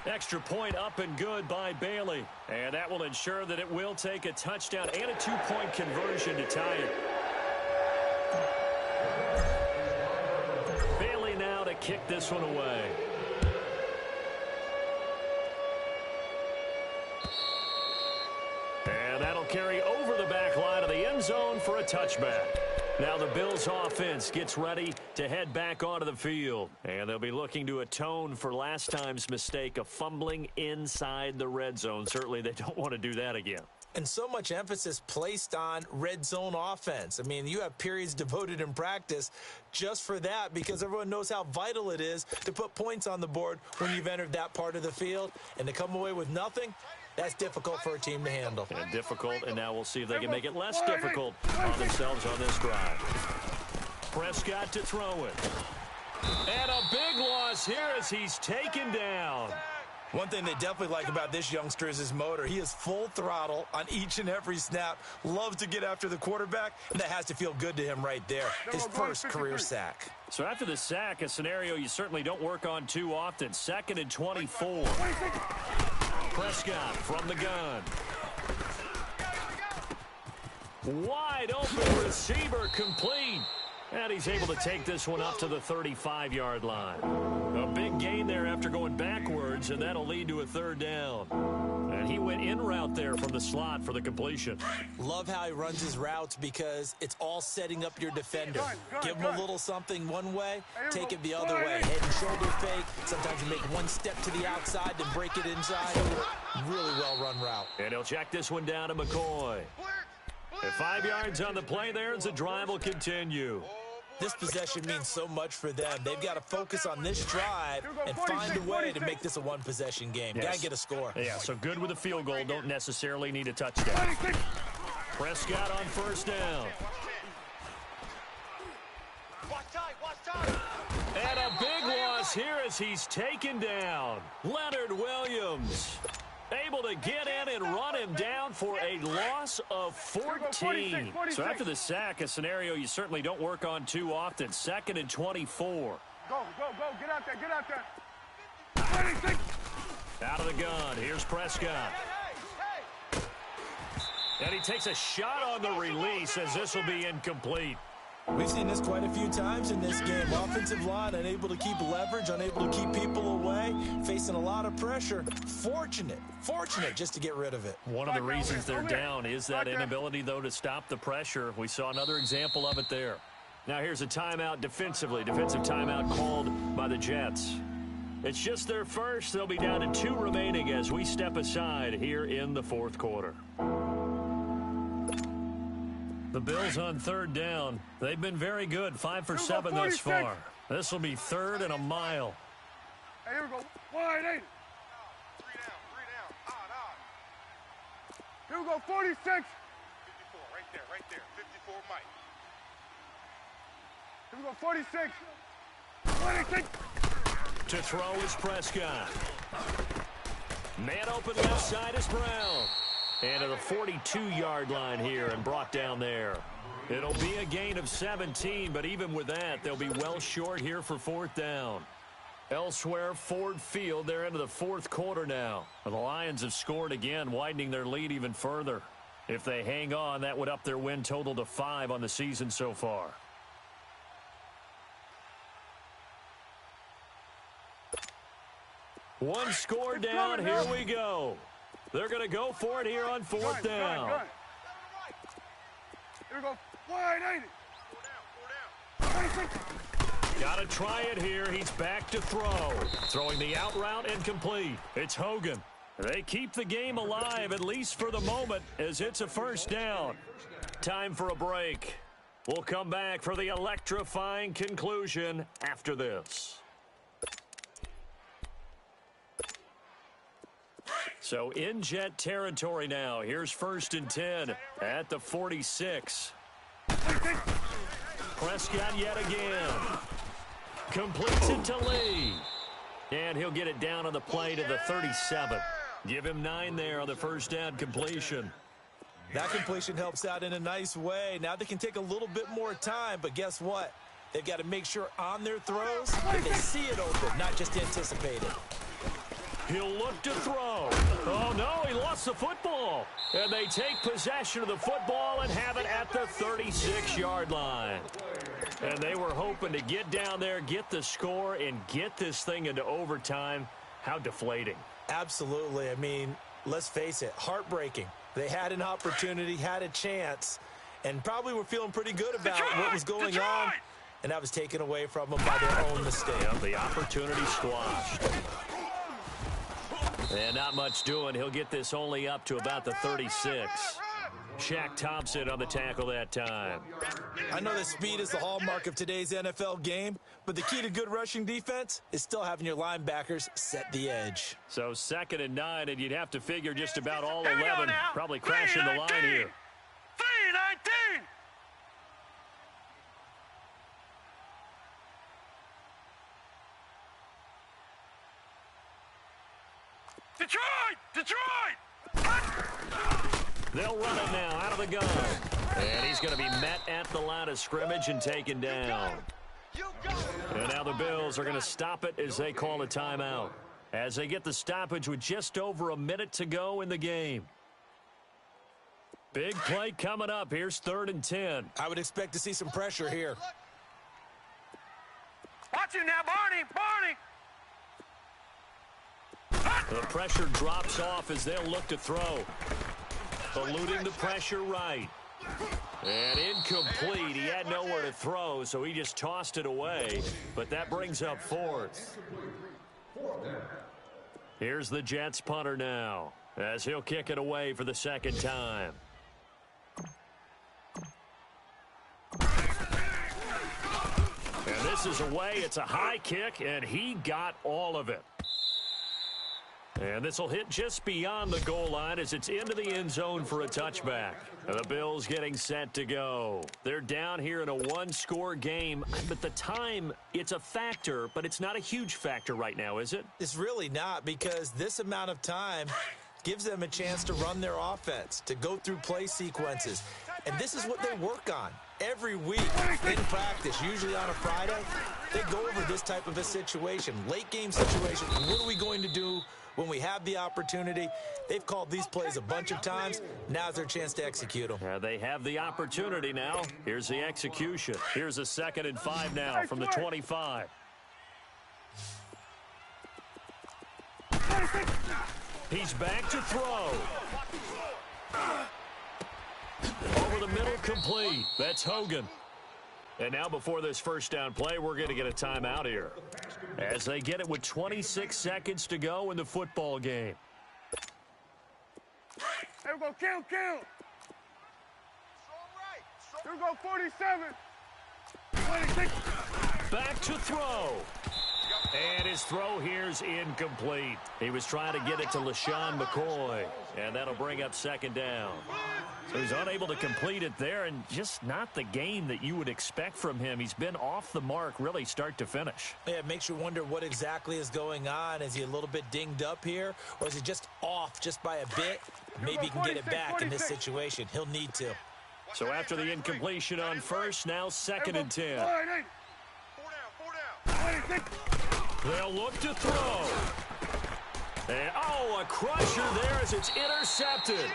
Extra point up and good by Bailey. And that will ensure that it will take a touchdown and a 2-point conversion to tie it. Bailey now to kick this one away. And that'll carry over the back line of the end zone for a touchback. Now the Bills offense gets ready to head back onto the field. And they'll be looking to atone for last time's mistake of fumbling inside the red zone. Certainly they don't want to do that again. And so much emphasis placed on red zone offense. I mean, you have periods devoted in practice just for that because everyone knows how vital it is to put points on the board when you've entered that part of the field. And to come away with nothing, that's difficult for a team to handle. And difficult, and now we'll see if they can make it less difficult on themselves on this drive. Prescott to throw it. And a big loss here as he's taken down. One thing they definitely like about this youngster is his motor. He is full throttle on each and every snap, loves to get after the quarterback, and that has to feel good to him right there. His first career sack. So after the sack, a scenario you certainly don't work on too often. 2nd and 24. Prescott from the gun. Wide open receiver complete. And he's able to take this one up to the 35-yard line. A big gain there after going backwards, and that'll lead to a 3rd down. And he went in route there from the slot for the completion. Love how he runs his routes because it's all setting up your defender. Give him a little something one way, take it the other way. Head and shoulder fake. Sometimes you make one step to the outside, then break it inside. Really well-run route. And he'll check this one down to McCoy. And 5 yards on the play there as the drive will continue. This possession means so much for them. They've got to focus on this drive and find a way to make this a one-possession game. Yes. Got to get a score. Yeah, so good with a field goal. Don't necessarily need a touchdown. Prescott on 1st down. And a big loss here as he's taken down. Leonard Williams able to get in and run him down for a loss of 14. So after the sack, a scenario you certainly don't work on too often. 2nd and 24. Go, get out there, get out there. 26. Out of the gun, here's Prescott. And he takes a shot on the release as this will be incomplete. We've seen this quite a few times in this game. Offensive line unable to keep leverage, unable to keep people away, facing a lot of pressure. Fortunate just to get rid of it. One of the reasons they're down is that inability, though, to stop the pressure. We saw another example of it there. Now here's a timeout defensively. Defensive timeout called by the Jets. It's just their first. They'll be down to 2 remaining as we step aside here in the 4th quarter. The Bills on 3rd down. They've been very good, 5 for 7 thus far. This will be 3rd and a mile. Hey, here we go. Wide 8. 3 down. Odd. Here we go, 46. 54, right there. 54, Mike. Here we go, 46. 26. To throw is Prescott. Man open left side is Brown. And to the 42-yard line here and brought down there. It'll be a gain of 17, but even with that, they'll be well short here for 4th down. Elsewhere, Ford Field, they're into the 4th quarter now. The Lions have scored again, widening their lead even further. If they hang on, that would up their win total to 5 on the season so far. One score down, here we go. They're going to go for it here on 4th down. Here we go. Wide 80. 4 down. Got to try it here. He's back to throw. Throwing the out route incomplete. It's Hogan. They keep the game alive, at least for the moment, as it's a 1st down. Time for a break. We'll come back for the electrifying conclusion after this. So in Jet territory now. Here's 1st and 10 at the 46. Prescott yet again. Completes it to Lee. And he'll get it down on the play to the 37. Give him 9 there on the 1st down completion. That completion helps out in a nice way. Now they can take a little bit more time, but guess what? They've got to make sure on their throws that they see it open, not just anticipate it. He'll look to throw. Oh, no, he lost the football. And they take possession of the football and have it at the 36-yard line. And they were hoping to get down there, get the score, and get this thing into overtime. How deflating. Absolutely. I mean, let's face it, heartbreaking. They had an opportunity, had a chance, and probably were feeling pretty good about what was going on. And that was taken away from them by their own mistake. Yeah, the opportunity squashed. And not much doing. He'll get this only up to about the 36. Shaq Thompson on the tackle that time. I know that speed is the hallmark of today's NFL game, but the key to good rushing defense is still having your linebackers set the edge. So 2nd and 9, and you'd have to figure just about all 11 probably crashing the line here. 3-19. Detroit! They'll run it now out of the gun. And he's going to be met at the line of scrimmage and taken down. And now the Bills are going to stop it as they call a timeout, as they get the stoppage with just over a minute to go in the game. Big play coming up. Here's 3rd and 10. I would expect to see some pressure here. Watch him now, Barney! The pressure drops off as they'll look to throw. Eluding the pressure right. And incomplete. He had nowhere to throw, so he just tossed it away. But that brings up 4th. Here's the Jets punter now, as he'll kick it away for the 2nd time. And this is away. It's a high kick, and he got all of it. And this will hit just beyond the goal line as it's into the end zone for a touchback. And the Bills getting set to go. They're down here in a one-score game, but the time, it's a factor, but it's not a huge factor right now, is it? It's really not, because this amount of time gives them a chance to run their offense, to go through play sequences. And this is what they work on every week in practice, usually on a Friday. They go over this type of a situation, late game situation. What are we going to do when we have the opportunity? They've called these plays a bunch of times. Now's their chance to execute them. They have the opportunity now. Here's the execution. Here's a 2nd and 5 now from the 25. He's back to throw. Over the middle, complete. That's Hogan. And now before this first down play, we're going to get a timeout here as they get it with 26 seconds to go in the football game. There we go, kill. Here we go, 47. 26. Back to throw. And his throw here's incomplete. He was trying to get it to LaShawn McCoy, and that'll bring up 2nd down. So he's unable to complete it there, and just not the game that you would expect from him. He's been off the mark really start to finish. Yeah, it makes you wonder what exactly is going on. Is he a little bit dinged up here, or is he just off just by a bit? Maybe he can get it back in this situation. He'll need to. So after the incompletion on first, now 2nd and 10. 4 down. 26. They'll look to throw. And, a crusher there as it's intercepted.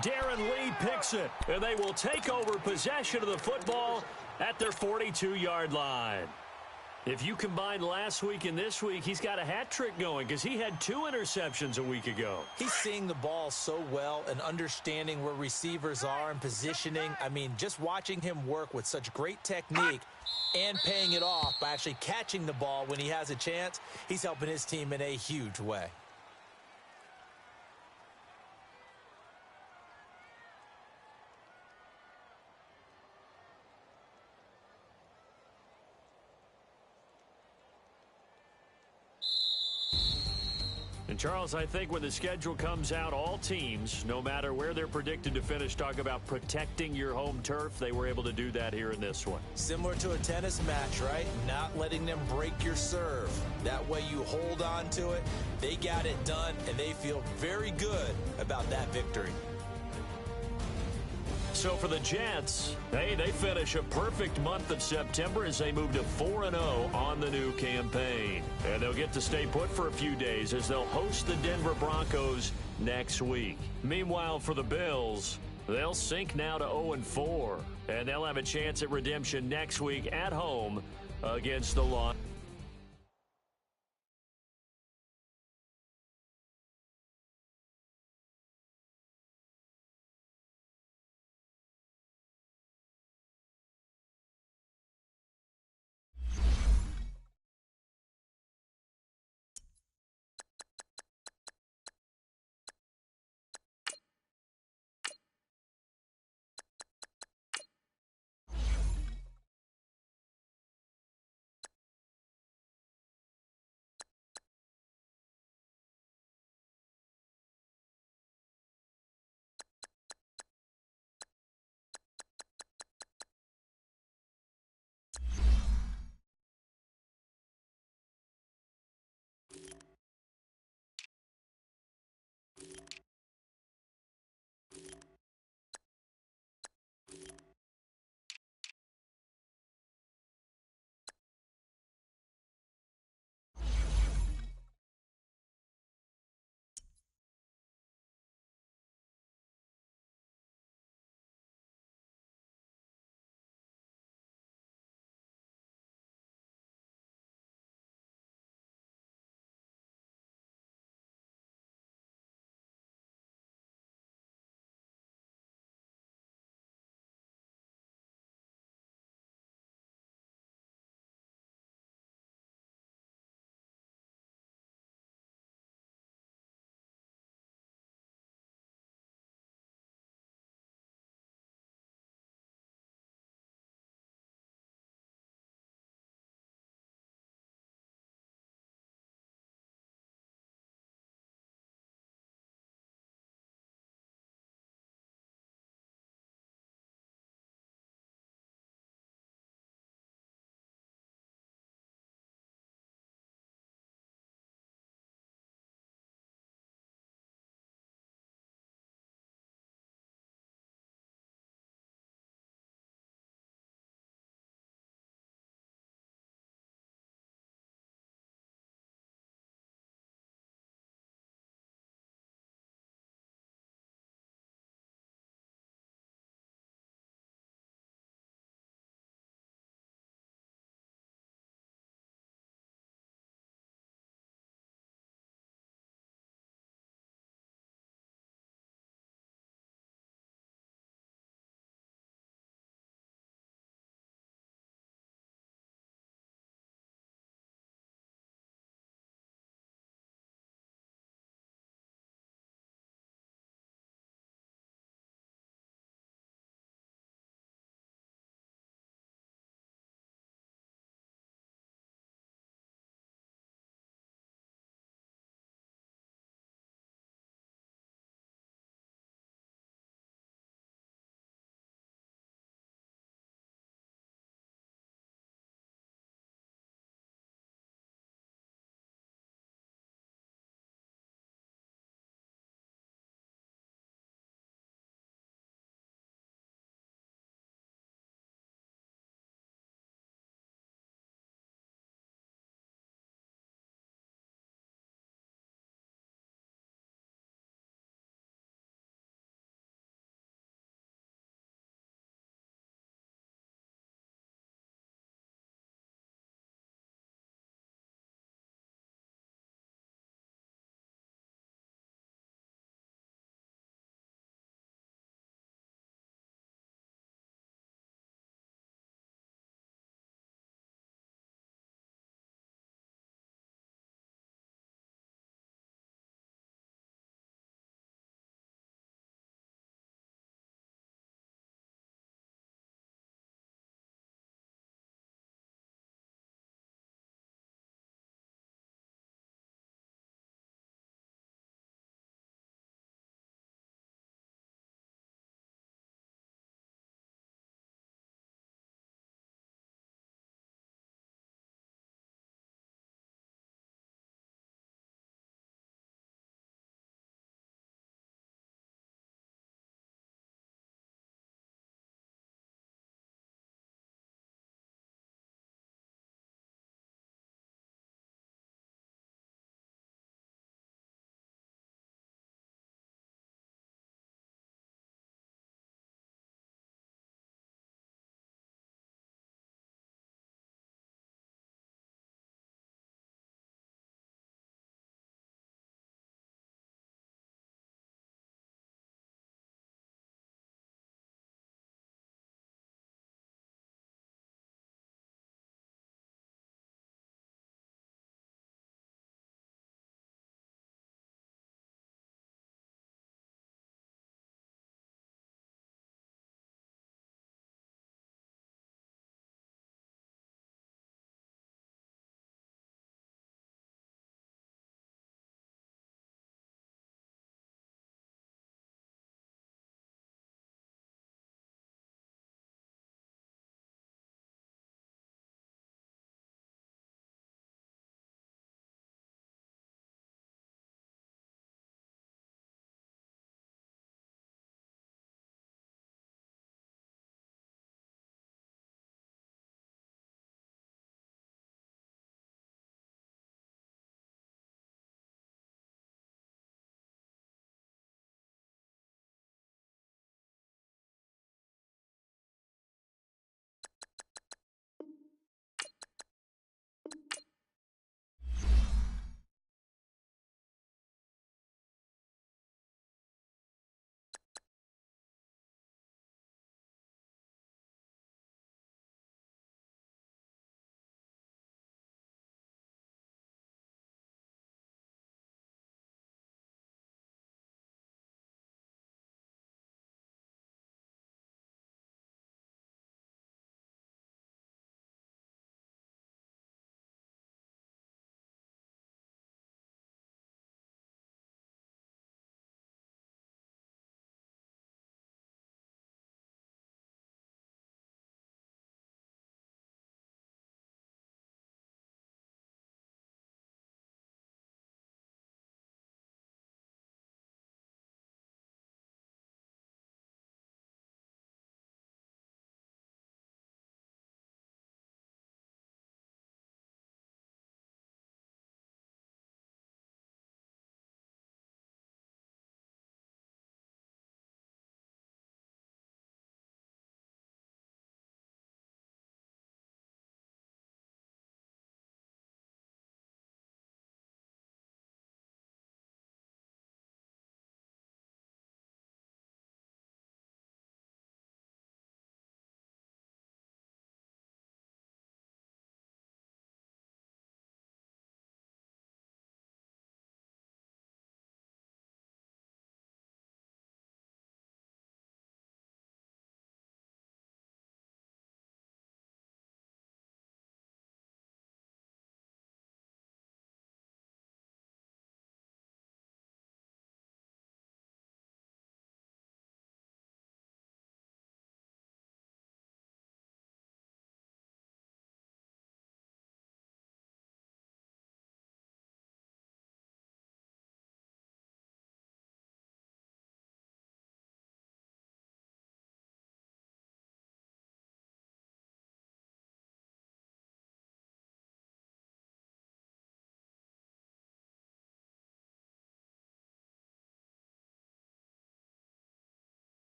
Darren Lee picks it, and they will take over possession of the football at their 42-yard line. If you combine last week and this week, he's got a hat trick going because he had 2 interceptions a week ago. He's seeing the ball so well and understanding where receivers are and positioning. I mean, just watching him work with such great technique and paying it off by actually catching the ball when he has a chance, he's helping his team in a huge way. And, Charles, I think when the schedule comes out, all teams, no matter where they're predicted to finish, talk about protecting your home turf. They were able to do that here in this one. Similar to a tennis match, right? Not letting them break your serve. That way you hold on to it. They got it done, and they feel very good about that victory. So for the Jets, they finish a perfect month of September as they move to 4-0 on the new campaign. And they'll get to stay put for a few days as they'll host the Denver Broncos next week. Meanwhile, for the Bills, they'll sink now to 0-4, and they'll have a chance at redemption next week at home against the Lions.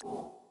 it.